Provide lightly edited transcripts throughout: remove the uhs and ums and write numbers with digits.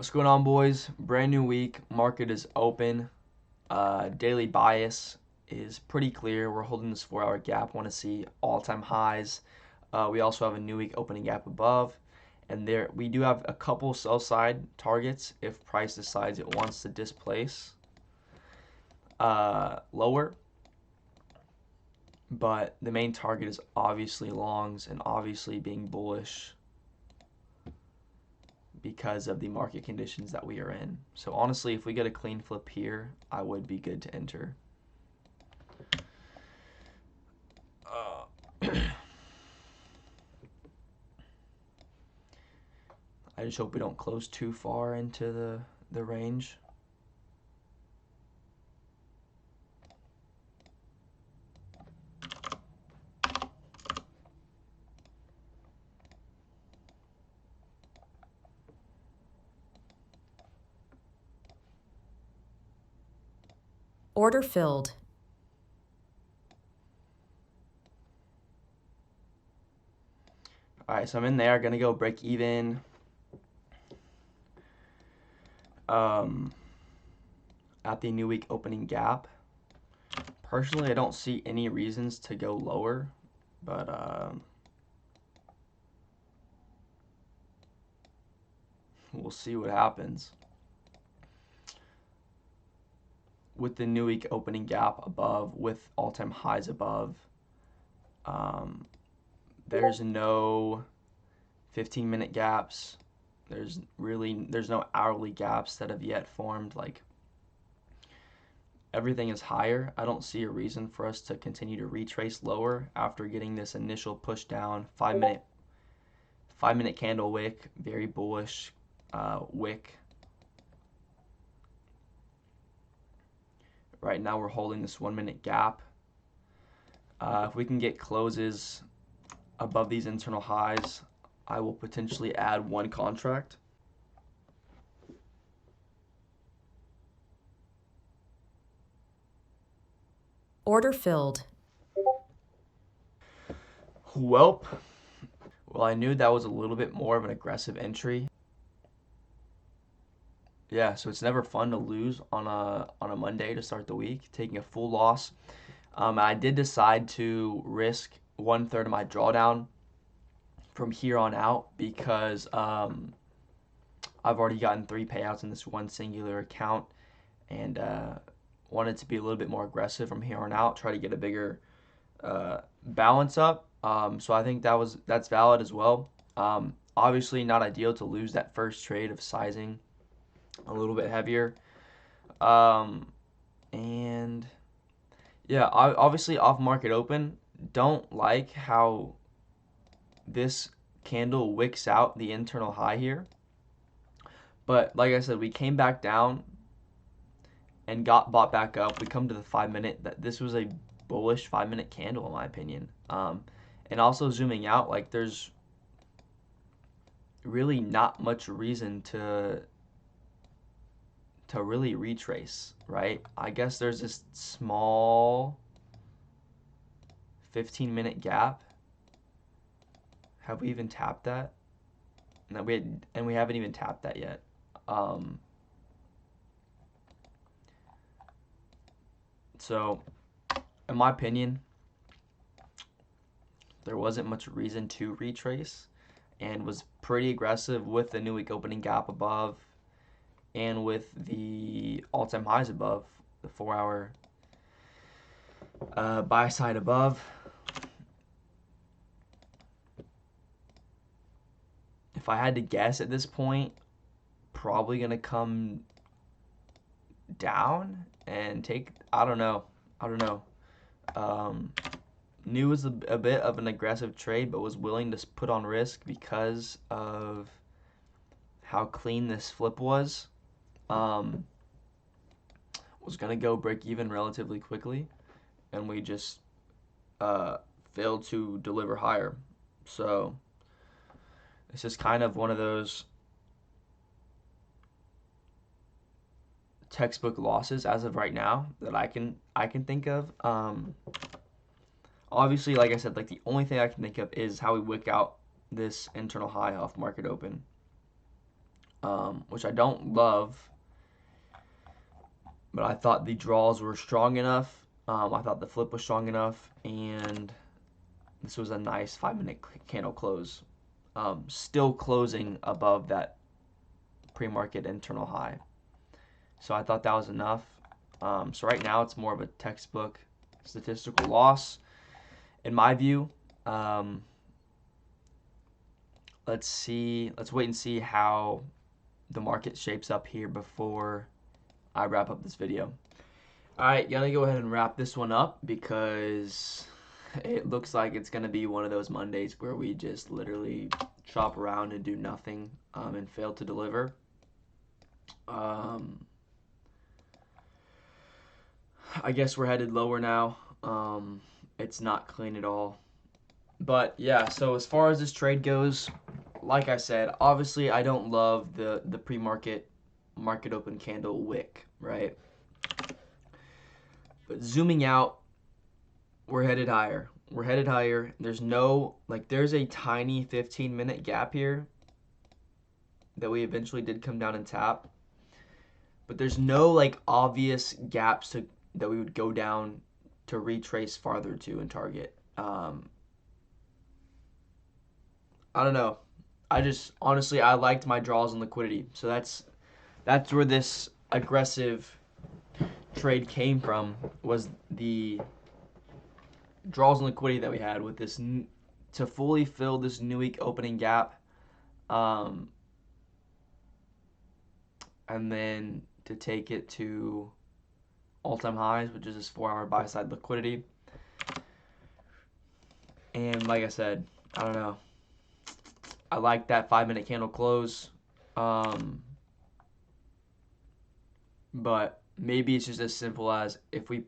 What's going on, boys? Brand new week. Market is open. Daily bias is pretty clear. We're holding this 4-hour gap. Want to see all-time highs. We also have a new week opening gap above, and there we do have a couple sell-side targets if price decides it wants to displace lower. But the main target is obviously longs and obviously being bullish because of the market conditions that we are in. So honestly, if we get a clean flip here, I would be good to enter. I just hope we don't close too far into the range. Order filled. All right, so I'm in there, gonna go break even. At the new week opening gap. Personally, I don't see any reasons to go lower, but we'll see what happens. With the new week opening gap above, with all-time highs above, there's no 15-minute gaps. There's no hourly gaps that have yet formed. Like, everything is higher. I don't see a reason for us to continue to retrace lower after getting this initial push down. 5-minute candle wick, very bullish wick. Right now we're holding this 1-minute gap. If we can get closes above these internal highs, I will potentially add one contract. Order filled. Well, I knew that was a little bit more of an aggressive entry. Yeah, so it's never fun to lose on a Monday to start the week, taking a full loss. I did decide to risk 1/3 of my drawdown from here on out because I've already gotten 3 payouts in this one singular account, and wanted to be a little bit more aggressive from here on out, try to get a bigger balance up. So I think that's valid as well. Obviously not ideal to lose that first trade of sizing a little bit heavier. And yeah, obviously off market open, don't like how this candle wicks out the internal high here. But like I said, we came back down and got bought back up. We come to the 5-minute. This was a bullish 5-minute candle in my opinion. And also zooming out, like, there's really not much reason to really retrace, right? I guess there's this small 15-minute gap. Have we even tapped that? No, we haven't even tapped that yet. So, in my opinion, there wasn't much reason to retrace, and was pretty aggressive with the new week opening gap above and with the all-time highs above, the 4-hour buy side above. If I had to guess at this point, probably gonna come down and take, I don't know. Knew it was a bit of an aggressive trade, but was willing to put on risk because of how clean this flip was. Was gonna go break even relatively quickly, and we just failed to deliver higher. So this is kind of one of those textbook losses as of right now that I can think of. Obviously, like I said, like, the only thing I can think of is how we wick out this internal high off market open. which I don't love, but I thought the draws were strong enough. I thought the flip was strong enough, and this was a nice 5-minute candle close. Still closing above that pre-market internal high. So I thought that was enough. So right now it's more of a textbook statistical loss, in my view. Let's wait and see how the market shapes up here before I wrap up this video. All right, gonna go ahead and wrap this one up because it looks like it's gonna be one of those Mondays where we just literally chop around and do nothing and fail to deliver. I guess we're headed lower now. It's not clean at all. But yeah, so as far as this trade goes, like I said, obviously I don't love the pre-market market open candle wick, right? But zooming out, we're headed higher. We're headed higher. There's no, like, there's a tiny 15-minute gap here that we eventually did come down and tap. But there's no, like, obvious gaps that we would go down to retrace farther to and target. I don't know. Honestly, I liked my draws and liquidity. So that's where this aggressive trade came from, was the draws and liquidity that we had with this to fully fill this new week opening gap, and then to take it to all-time highs, which is this 4-hour buy-side liquidity. And like I said, I don't know. I like that 5-minute candle close, but maybe it's just as simple as if we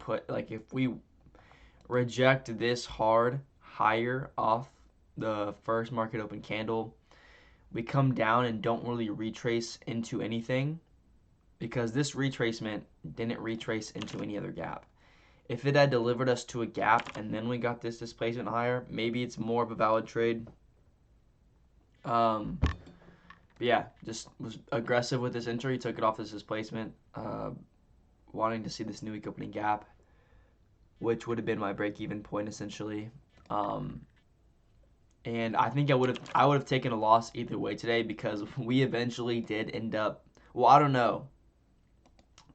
reject this hard higher off the first market open candle, we come down and don't really retrace into anything, because this retracement didn't retrace into any other gap. If it had delivered us to a gap and then we got this displacement higher, maybe it's more of a valid trade. But yeah, just was aggressive with this entry, took it off this displacement, wanting to see this new week opening gap, which would have been my break-even point essentially. And I think I would have taken a loss either way today, because we eventually did end up. Well, I don't know.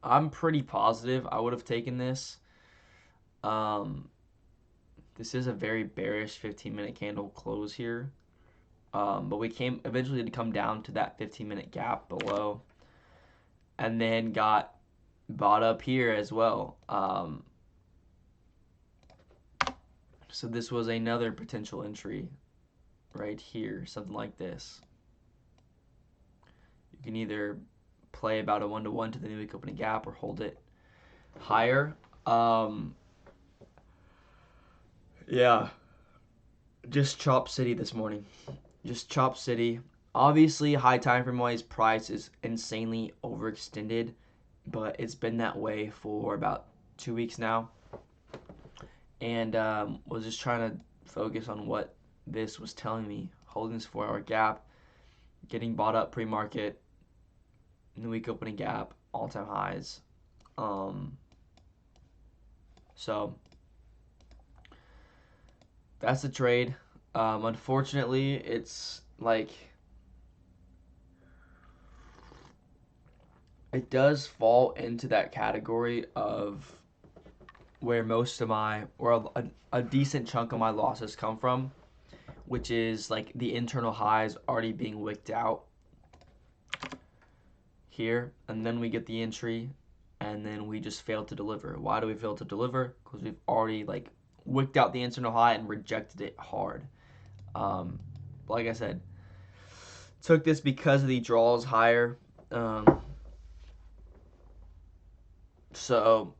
I'm pretty positive I would have taken this. This is a very bearish 15-minute candle close here. But we eventually to come down to that 15-minute gap below, and then got bought up here as well. So this was another potential entry right here, something like this. You can either play about a 1-to-1 to the new week opening gap or hold it higher. Yeah, just chop city this morning. Just chop city. Obviously, high time frame wise, price is insanely overextended, but it's been that way for about 2 weeks now. And was just trying to focus on what this was telling me. Holding this 4-hour gap, getting bought up pre-market, new week opening gap, all-time highs. So that's the trade. Unfortunately, it's like it does fall into that category of where most of a decent chunk of my losses come from, which is like the internal highs already being wicked out here, and then we get the entry, and then we just fail to deliver. Why do we fail to deliver? Because we've already like wicked out the internal high and rejected it hard. Like I said, took this because of the draws higher. So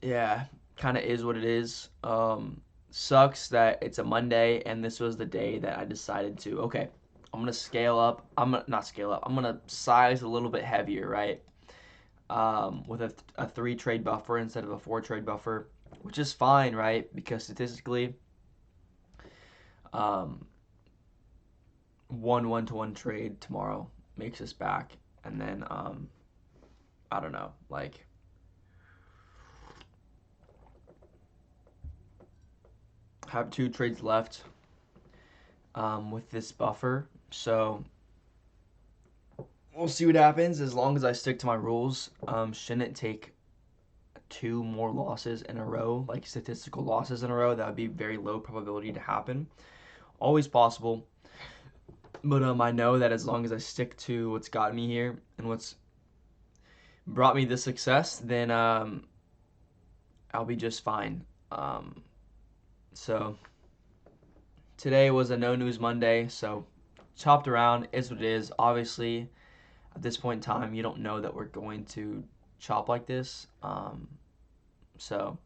yeah, kind of is what it is. Sucks that it's a Monday and this was the day that I decided to, okay, I'm gonna scale up. I'm gonna not scale up. I'm gonna size a little bit heavier, right? With a 3 trade buffer instead of a 4 trade buffer, which is fine, right? Because statistically, 1 1-to-1 trade tomorrow makes us back, and then I don't know, like have 2 trades left with this buffer. So we'll see what happens. As long as I stick to my rules, shouldn't take 2 more losses in a row, like statistical losses in a row. That would be very low probability to happen. Always possible, but I know that as long as I stick to what's got me here and what's brought me this success, then I'll be just fine. So today was a no news Monday, so chopped around is what it is. Obviously, at this point in time, you don't know that we're going to chop like this. So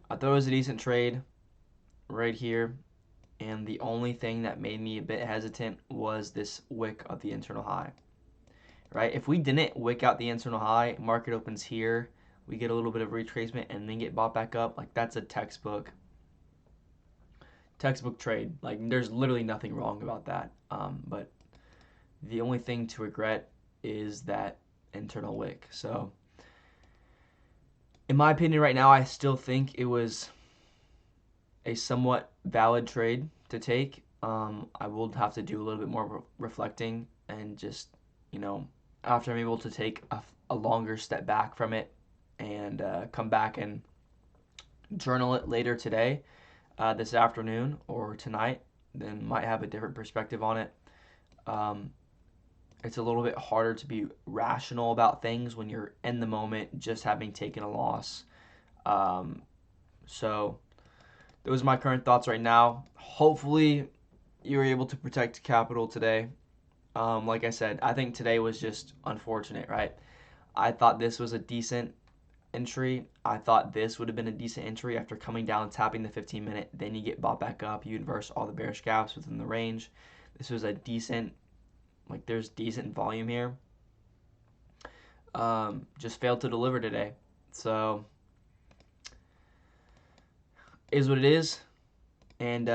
I thought it was a decent trade right here. And the only thing that made me a bit hesitant was this wick of the internal high, right? If we didn't wick out the internal high, market opens here, we get a little bit of retracement and then get bought back up, like that's a textbook trade. Like there's literally nothing wrong about that. But the only thing to regret is that internal wick. So in my opinion right now, I still think it was a somewhat valid trade to take. I will have to do a little bit more reflecting and just, after I'm able to take a longer step back from it and come back and journal it later today, this afternoon or tonight, then might have a different perspective on it. It's a little bit harder to be rational about things when you're in the moment just having taken a loss. So those are my current thoughts right now. Hopefully you were able to protect capital today. Like I said, I think today was just unfortunate, right? I thought this was a decent entry. I thought this would have been a decent entry after coming down and tapping the 15-minute. Then you get bought back up. You inverse all the bearish gaps within the range. This was a decent, there's decent volume here. Just failed to deliver today. So, is what it is. And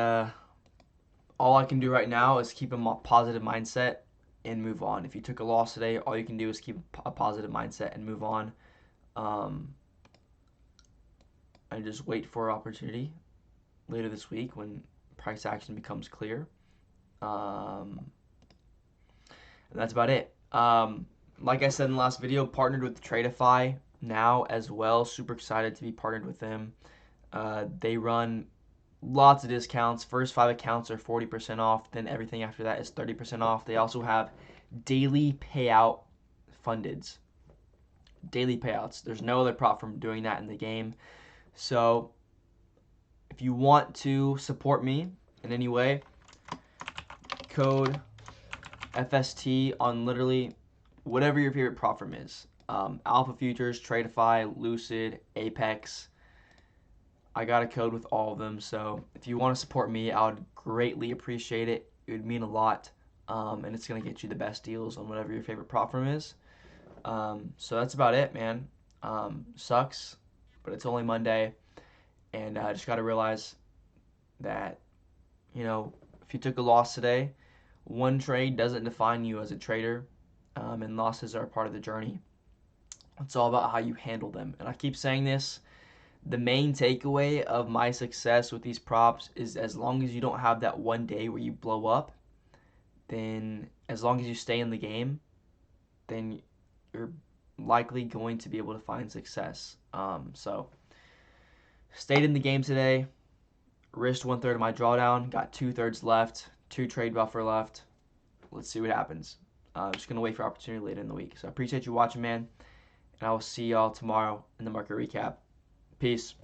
all I can do right now is keep a positive mindset and move on. If you took a loss today, all you can do is keep a positive mindset and move on. And just wait for opportunity later this week when price action becomes clear. And that's about it. Like I said in the last video, partnered with Tradeify now as well. Super excited to be partnered with them. They run lots of discounts. First 5 accounts are 40% off. Then everything after that is 30% off. They also have daily payout fundeds. Daily payouts. There's no other prop firm doing that in the game. So if you want to support me in any way, code FST on literally whatever your favorite prop firm is. Alpha Futures, Tradeify, Lucid, Apex. I got a code with all of them, so if you want to support me, I would greatly appreciate it. It would mean a lot, and it's going to get you the best deals on whatever your favorite prop firm is. So that's about it, man. Sucks, but it's only Monday, and I just got to realize that, if you took a loss today, one trade doesn't define you as a trader, and losses are a part of the journey. It's all about how you handle them, and I keep saying this. The main takeaway of my success with these props is as long as you don't have that one day where you blow up, then as long as you stay in the game, then you're likely going to be able to find success. So stayed in the game today, risked 1/3 of my drawdown, got 2/3 left, 2 trade buffer left. Let's see what happens. I'm just going to wait for opportunity later in the week. So I appreciate you watching, man, and I will see y'all tomorrow in the market recap. Peace.